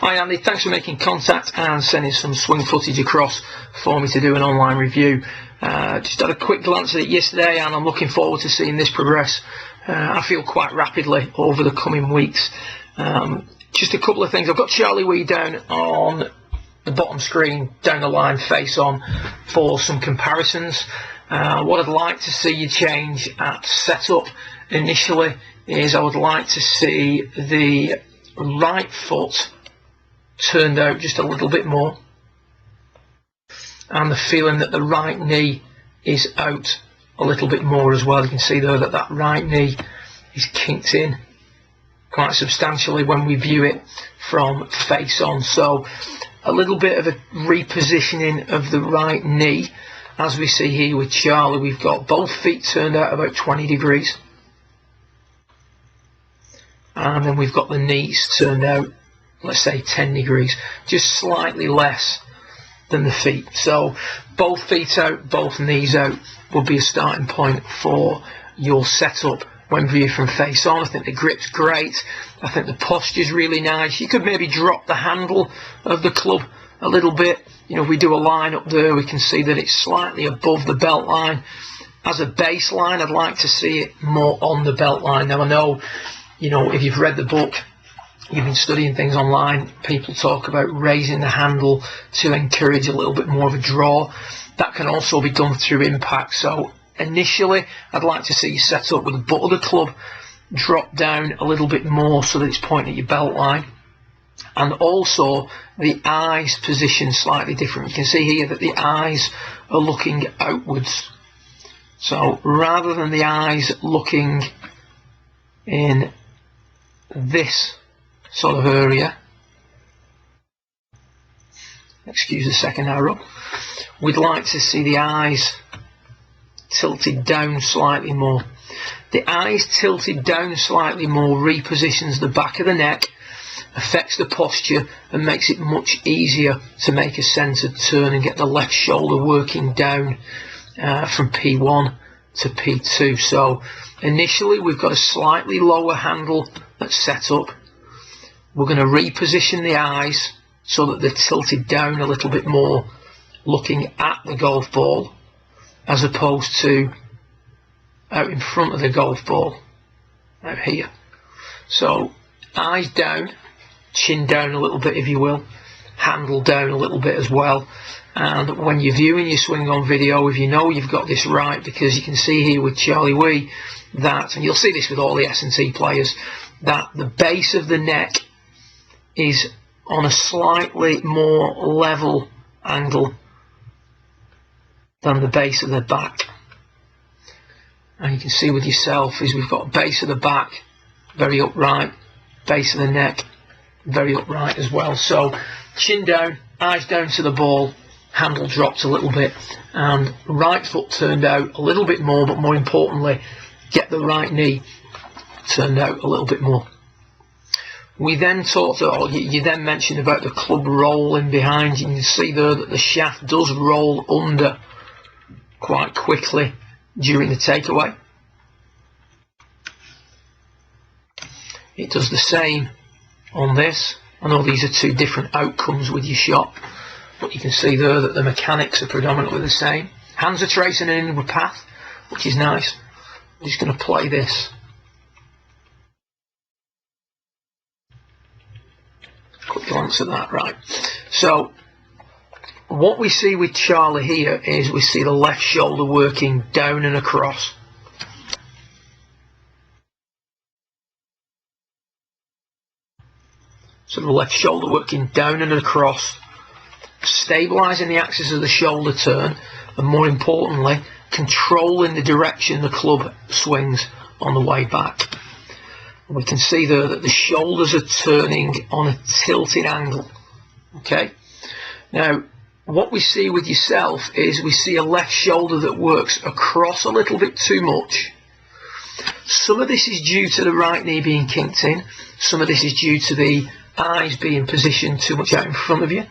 Hi Andy, thanks for making contact and sending some swing footage across for me to do an online review. Just had a quick glance at it yesterday and I'm looking forward to seeing this progress. I feel quite rapidly over the coming weeks. Just a couple of things. I've got Charlie Wee down on the bottom screen, down the line, face on, for some comparisons. What I'd like to see you change at setup initially is I would like to see the right foot turned out just a little bit more, and the feeling that the right knee is out a little bit more as well. You can see there that that right knee is kinked in quite substantially when we view it from face on. So a little bit of a repositioning of the right knee. As we see here with Charlie, we've got both feet turned out about 20 degrees, and then we've got the knees turned out, let's say 10 degrees, just slightly less than the feet. So both feet out, both knees out would be a starting point for your setup when viewed from face on. I think the grip's great. I think the posture's really nice. You could maybe drop the handle of the club a little bit. You know, if we do a line up there, we can see that it's slightly above the belt line. As a baseline, I'd like to see it more on the belt line. Now I know, you know, if you've read the book, you've been studying things online, people talk about raising the handle to encourage a little bit more of a draw. That can also be done through impact. So initially, I'd like to see you set up with the butt of the club drop down a little bit more so that it's pointing at your belt line. And also the eyes position slightly different. You can see here that the eyes are looking outwards. So rather than the eyes looking in this sort of area, excuse the second arrow, we'd like to see the eyes tilted down slightly more. The eyes tilted down slightly more repositions the back of the neck, affects the posture, and makes it much easier to make a centered turn and get the left shoulder working down from P1 to P2. So initially we've got a slightly lower handle that's set up. We're going to reposition the eyes so that they're tilted down a little bit more, looking at the golf ball as opposed to out in front of the golf ball, out here. So eyes down, chin down a little bit if you will, handle down a little bit as well. And when you're viewing your swing on video, if you know you've got this right, because you can see here with Charlie Wee that, and you'll see this with all the S&T players, that the base of the neck is on a slightly more level angle than the base of the back. And you can see with yourself is we've got base of the back very upright, base of the neck very upright as well. So chin down, eyes down to the ball, handle dropped a little bit, and right foot turned out a little bit more, but more importantly, get the right knee turned out a little bit more. We then talked, or you then mentioned about the club rolling behind. You can see there that the shaft does roll under quite quickly during the takeaway. It does the same on this. I know these are two different outcomes with your shot, but you can see there that the mechanics are predominantly the same. Hands are tracing an inward path, which is nice. I'm just going to play this. Quick glance at that, right. So what we see with Charlie here is we see the left shoulder working down and across. So the left shoulder working down and across, stabilising the axis of the shoulder turn, and more importantly, controlling the direction the club swings on the way back. We can see there that the shoulders are turning on a tilted angle. Okay. Now, what we see with yourself is we see a left shoulder that works across a little bit too much. Some of this is due to the right knee being kinked in. Some of this is due to the eyes being positioned too much out in front of you.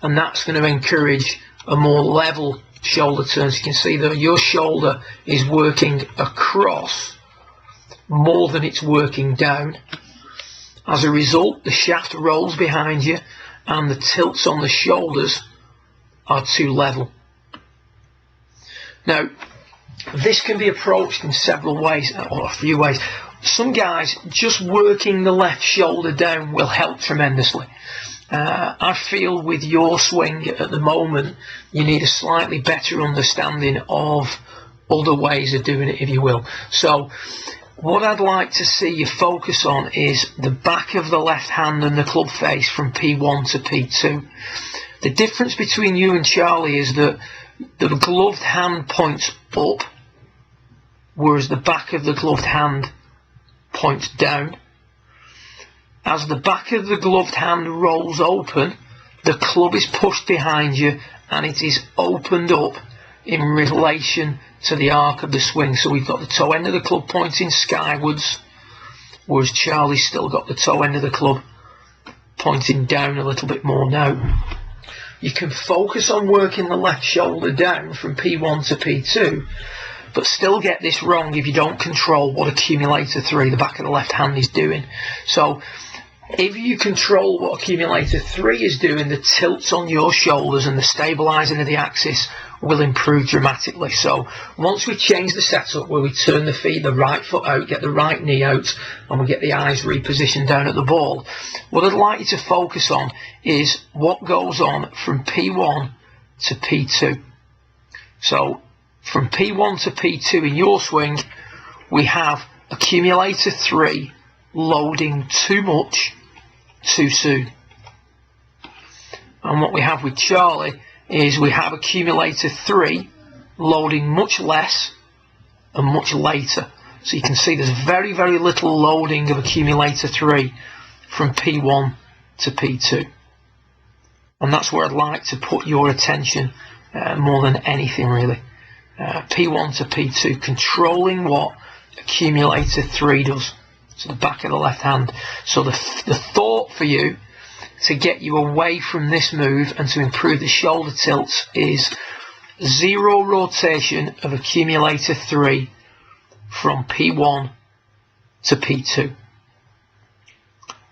And that's going to encourage a more level shoulder turn. So you can see that your shoulder is working across more than it's working down. As a result, the shaft rolls behind you and the tilts on the shoulders are too level. Now, this can be approached in several ways, or a few ways. Some guys, just working the left shoulder down will help tremendously. I feel with your swing at the moment, you need a slightly better understanding of other ways of doing it, if you will. So what I'd like to see you focus on is the back of the left hand and the club face from P1 to P2. The difference between you and Charlie is that the gloved hand points up, whereas the back of the gloved hand points down. As the back of the gloved hand rolls open, the club is pushed behind you and it is opened up in relation to the arc of the swing. So we've got the toe end of the club pointing skywards, whereas Charlie's still got the toe end of the club pointing down a little bit more now. You can focus on working the left shoulder down from P1 to P2, but still get this wrong if you don't control what accumulator 3, the back of the left hand, is doing. So if you control what accumulator 3 is doing, the tilts on your shoulders and the stabilising of the axis will improve dramatically. So once we change the setup where we turn the feet, the right foot out, get the right knee out, and we get the eyes repositioned down at the ball, what I'd like you to focus on is what goes on from P1 to P2. So from P1 to P2 in your swing, we have accumulator 3 loading too much too soon. And what we have with Charlie is we have accumulator 3 loading much less and much later. So you can see there's very, very little loading of accumulator 3 from P1 to P2. And that's where I'd like to put your attention more than anything really. P1 to P2, controlling what accumulator 3 does. So the back of the left hand. So the thought for you to get you away from this move and to improve the shoulder tilts is 0 rotation of accumulator 3 from P1 to P2.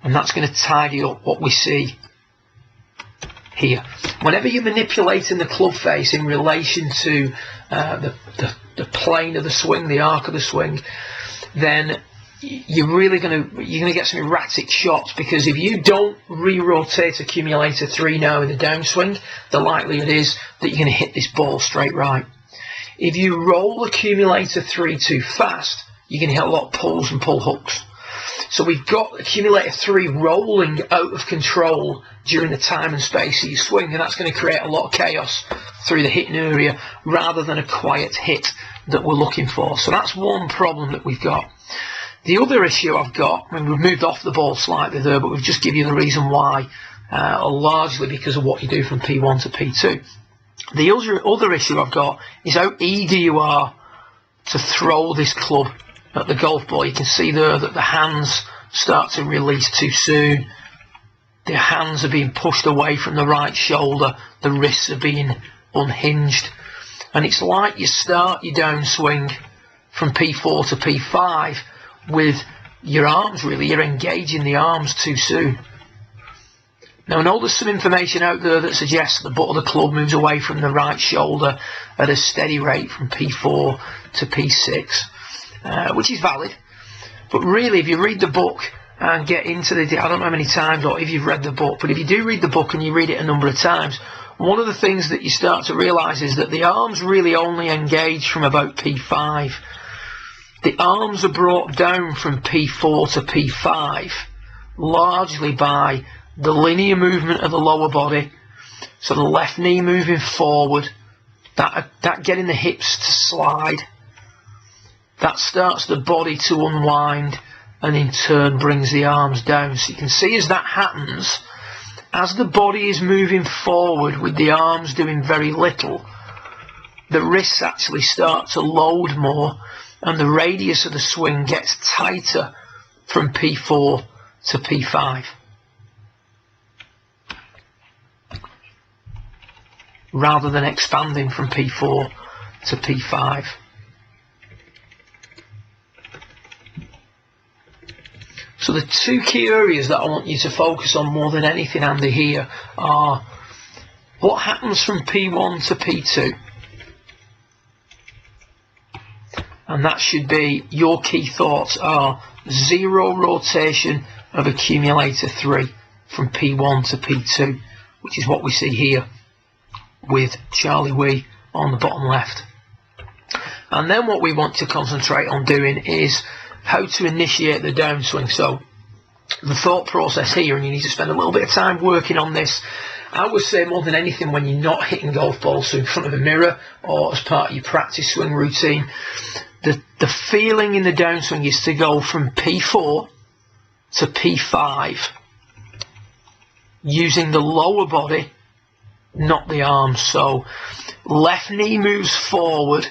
And that's going to tidy up what we see here. Whenever you're manipulating the club face in relation to the plane of the swing, the arc of the swing, then you're going to get some erratic shots, because if you don't re-rotate accumulator 3 now in the downswing, the likelihood is that you're going to hit this ball straight right. If you roll accumulator 3 too fast, you're going to hit a lot of pulls and pull hooks. So we've got accumulator 3 rolling out of control during the time and space of your swing, and that's going to create a lot of chaos through the hitting area rather than a quiet hit that we're looking for. So that's one problem that we've got. The other issue I've got, I mean, we've moved off the ball slightly there, but we've just given you the reason why, largely because of what you do from P1 to P2. The other issue I've got is how eager you are to throw this club at the golf ball. You can see there that the hands start to release too soon. The hands are being pushed away from the right shoulder. The wrists are being unhinged. And it's like you start your downswing from P4 to P5 with your arms, really. You're engaging the arms too soon. Now I know there's some information out there that suggests the butt of the club moves away from the right shoulder at a steady rate from P4 to P6, which is valid. But really, if you read the book and get into the, I don't know how many times or if you've read the book, but if you do read the book and you read it a number of times, one of the things that you start to realise is that the arms really only engage from about P5. The arms are brought down from P4 to P5 largely by the linear movement of the lower body, so the left knee moving forward, that getting the hips to slide, that starts the body to unwind and in turn brings the arms down. So you can see as that happens, as the body is moving forward with the arms doing very little, the wrists actually start to load more and the radius of the swing gets tighter from P4 to P5. Rather than expanding from P4 to P5. So the two key areas that I want you to focus on more than anything, Andy, here are what happens from P1 to P2. And that should be, your key thoughts are 0 rotation of accumulator 3 from P1 to P2, which is what we see here with Charlie Wee on the bottom left. And then what we want to concentrate on doing is how to initiate the downswing. So the thought process here, and you need to spend a little bit of time working on this, I would say more than anything when you're not hitting golf balls, so in front of a mirror or as part of your practice swing routine, the feeling in the downswing is to go from P4 to P5 using the lower body, not the arms. So left knee moves forward,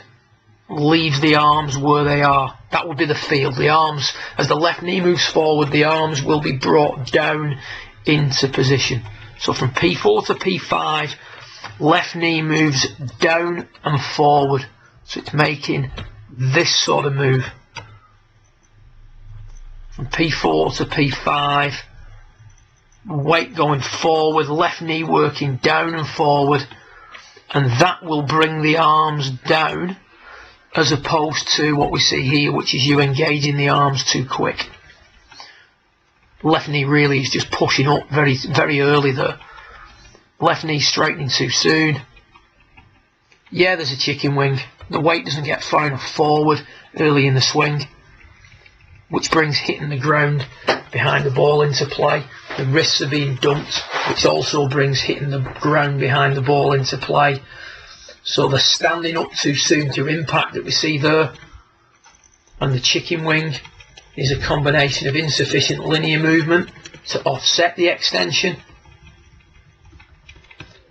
leaves the arms where they are. That would be the feel. The arms, as the left knee moves forward, the arms will be brought down into position. So from P4 to P5, left knee moves down and forward. So it's making this sort of move. From P4 to P5, weight going forward, left knee working down and forward, and that will bring the arms down, as opposed to what we see here, which is you engaging the arms too quick. Left knee really is just pushing up very, very early there. Left knee straightening too soon. Yeah, there's a chicken wing. The weight doesn't get far enough forward early in the swing, which brings hitting the ground behind the ball into play. The wrists are being dumped, which also brings hitting the ground behind the ball into play. So the standing up too soon to impact that we see there, and the chicken wing is a combination of insufficient linear movement to offset the extension,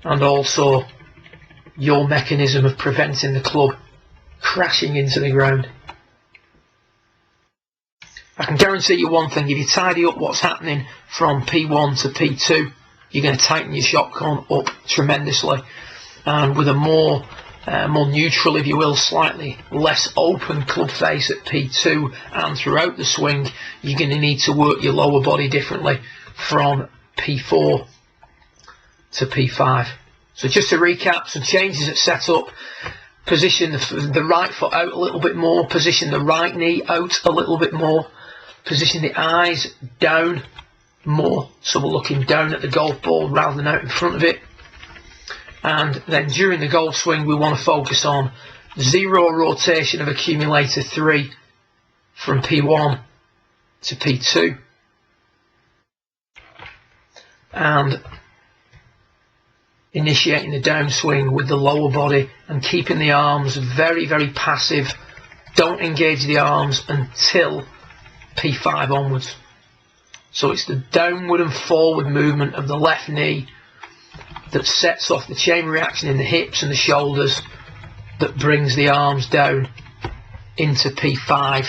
and also your mechanism of preventing the club crashing into the ground. I can guarantee you one thing: if you tidy up what's happening from P1 to P2, you're going to tighten your shot cone up tremendously, and with a more neutral, if you will, slightly less open club face at P2 and throughout the swing, you're going to need to work your lower body differently from P4 to P5. So just to recap, some changes at setup: position the right foot out a little bit more, position the right knee out a little bit more, position the eyes down more, so we're looking down at the golf ball rather than out in front of it. And then during the golf swing, we want to focus on 0 rotation of accumulator 3 from P1 to P2, and initiating the downswing with the lower body and keeping the arms very, very passive. Don't engage the arms until P5 onwards. So it's the downward and forward movement of the left knee that sets off the chain reaction in the hips and the shoulders that brings the arms down into P5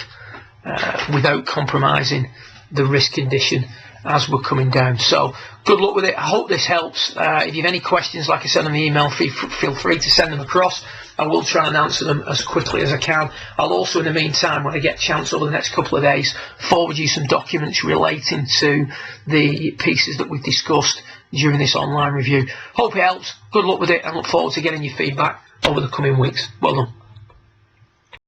without compromising the wrist condition as we're coming down. So good luck with it. I hope this helps. If you have any questions, like I said on the email, feel free to send them across. I will try and answer them as quickly as I can. I'll also, in the meantime, when I get a chance over the next couple of days, forward you some documents relating to the pieces that we've discussed during this online review. Hope it helps. Good luck with it, and look forward to getting your feedback over the coming weeks. Well done.